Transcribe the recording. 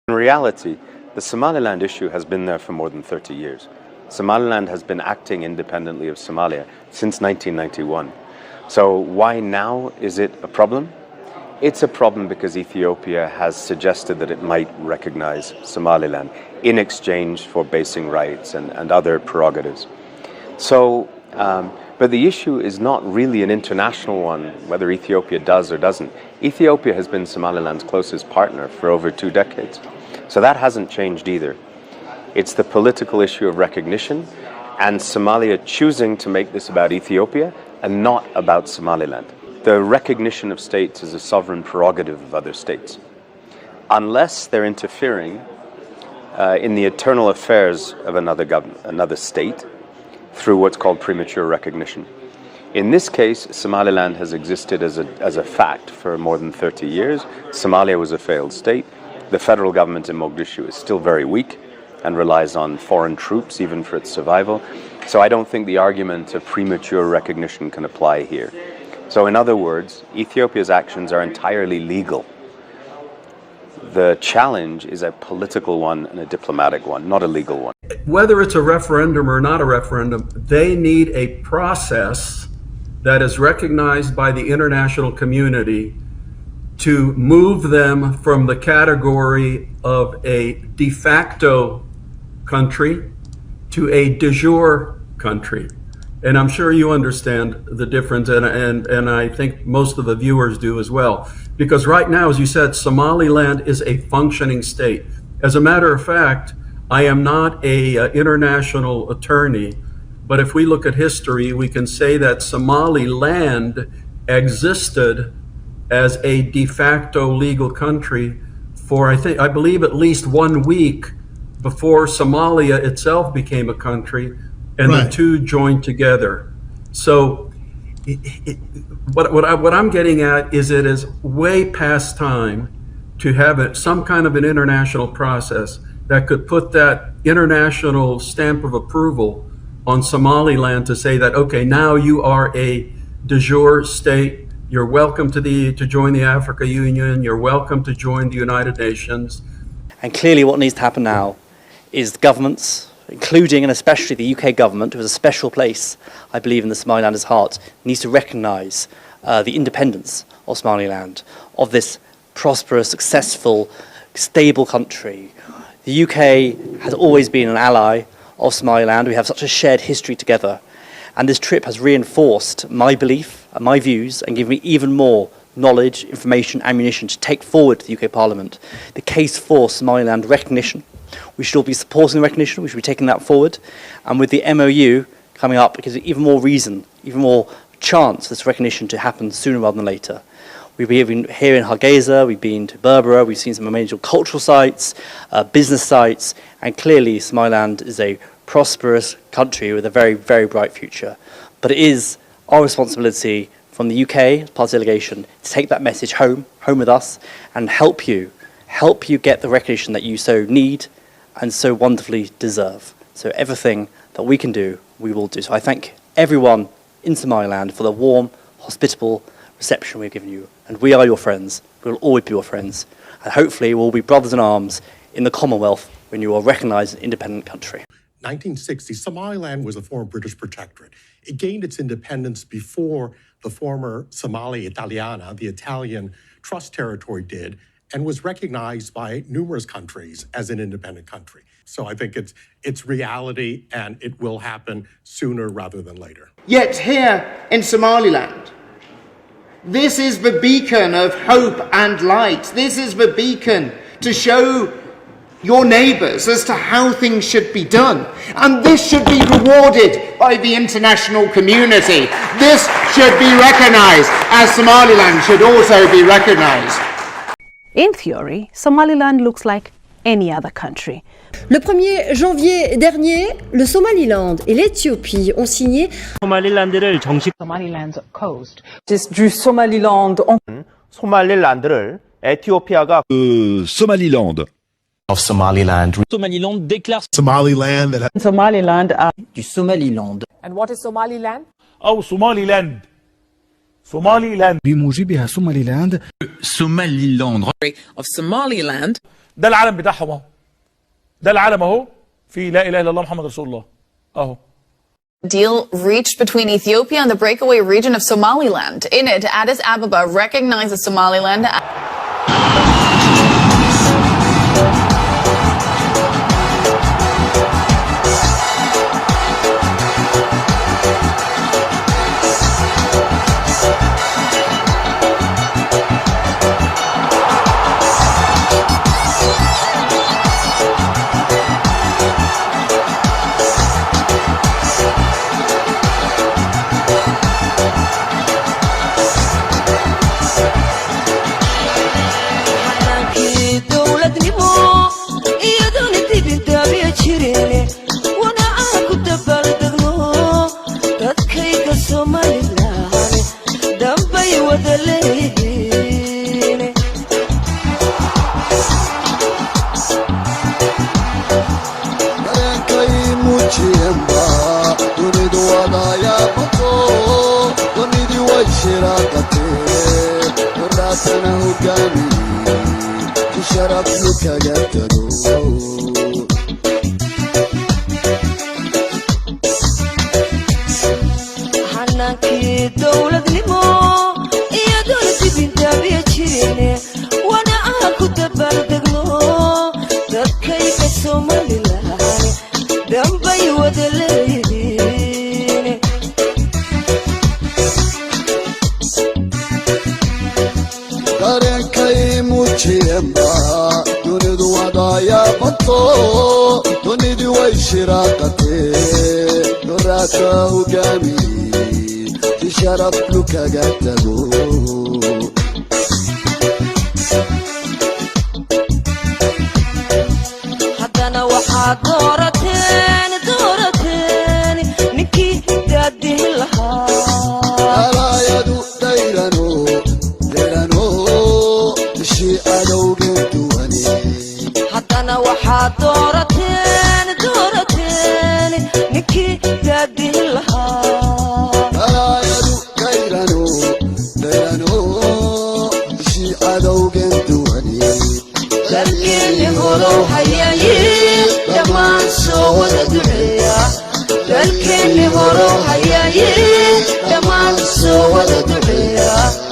In reality, the Somaliland issue has been there for more than 30 years. Somaliland has been acting independently of Somalia since 1991. So why now is it a problem? It's a problem because Ethiopia has suggested that it might recognize Somaliland in exchange for basing rights and other prerogatives. So, but the issue is not really an international one, whether Ethiopia does or doesn't. Ethiopia has been Somaliland's closest partner for over 2 decades. So that hasn't changed either. It's the political issue of recognition and Somalia choosing to make this about Ethiopia and not about Somaliland. The recognition of states is a sovereign prerogative of other states. Unless they're interfering in the internal affairs of another state through what's called premature recognition. In this case, Somaliland has existed as a fact for more than 30 years. Somalia was a failed state. The federal government in Mogadishu is still very weak and relies on foreign troops even for its survival. So I don't think the argument of premature recognition can apply here. So in other words, Ethiopia's actions are entirely legal. The challenge is a political one and a diplomatic one, not a legal one. Whether it's a referendum or not a referendum, they need a process that is recognized by the international community to move them from the category of a de facto country to a de jure country. And I'm sure you understand the difference, and I think most of the viewers do as well. Because right now, as you said, Somaliland is a functioning state. As a matter of fact, I am not an international attorney, but if we look at history, we can say that Somaliland existed as a de facto legal country for, I believe, at least 1 week before Somalia itself became a country, and right. The two joined together. So what I'm getting at is it is way past time to have some kind of an international process that could put that international stamp of approval on Somaliland to say that, okay, now you are a de jure state. You're welcome to join the Africa Union. You're welcome to join the United Nations. And clearly what needs to happen now is the governments, including and especially the UK government, who has a special place, I believe, in the Somalilanders' heart, needs to recognise the independence of Somaliland, of this prosperous, successful, stable country. The UK has always been an ally of Somaliland. We have such a shared history together. And this trip has reinforced my belief and my views and given me even more knowledge, information, ammunition to take forward to the UK Parliament the case for Somaliland recognition. We should all be supporting the recognition, we should be taking that forward. And with the MOU coming up, it gives it even more reason, even more chance for this recognition to happen sooner rather than later. We've been here in Hargeisa, we've been to Berbera, we've seen some major cultural sites, business sites, and clearly Somaliland is a prosperous country with a very, very bright future. But it is our responsibility from the UK, as part of the delegation, to take that message home with us, and help you get the recognition that you so need and so wonderfully deserve. So everything that we can do, we will do. So I thank everyone in Somaliland for the warm, hospitable reception we've given you. And we are your friends. We will always be your friends. And hopefully we'll be brothers in arms in the Commonwealth when you are recognised an independent country. 1960, Somaliland was a former British protectorate. It gained its independence before the former Somali Italiana, the Italian trust territory, did, and was recognized by numerous countries as an independent country. So I think it's reality, and it will happen sooner rather than later. Yet here in Somaliland, this is the beacon of hope and light. This is the beacon to show your neighbours as to how things should be done. And this should be rewarded by the international community. This should be recognised, as Somaliland should also be recognised. In theory, Somaliland looks like any other country. Le 1er janvier dernier, le Somaliland et l'Éthiopie ont signé 소말릴랜드를 정식 Somaliland's coast. du Somaliland 소말릴랜드를 에티오피아가 Somaliland of Somaliland. Somaliland déclare Somaliland Somaliland du Somaliland. And what is Somaliland? Oh, Somaliland. Somaliland بموجبها سوماليلاند Somaliland of Somaliland. ده العلم بتاعهم اهو. ده العلم اهو في لا اله الا الله محمد رسول الله اهو. Deal reached between Ethiopia and the breakaway region of Somaliland. In it, Addis Ababa recognizes Somaliland. dalkeeni horo hayaye dhammaan soo wada duceeya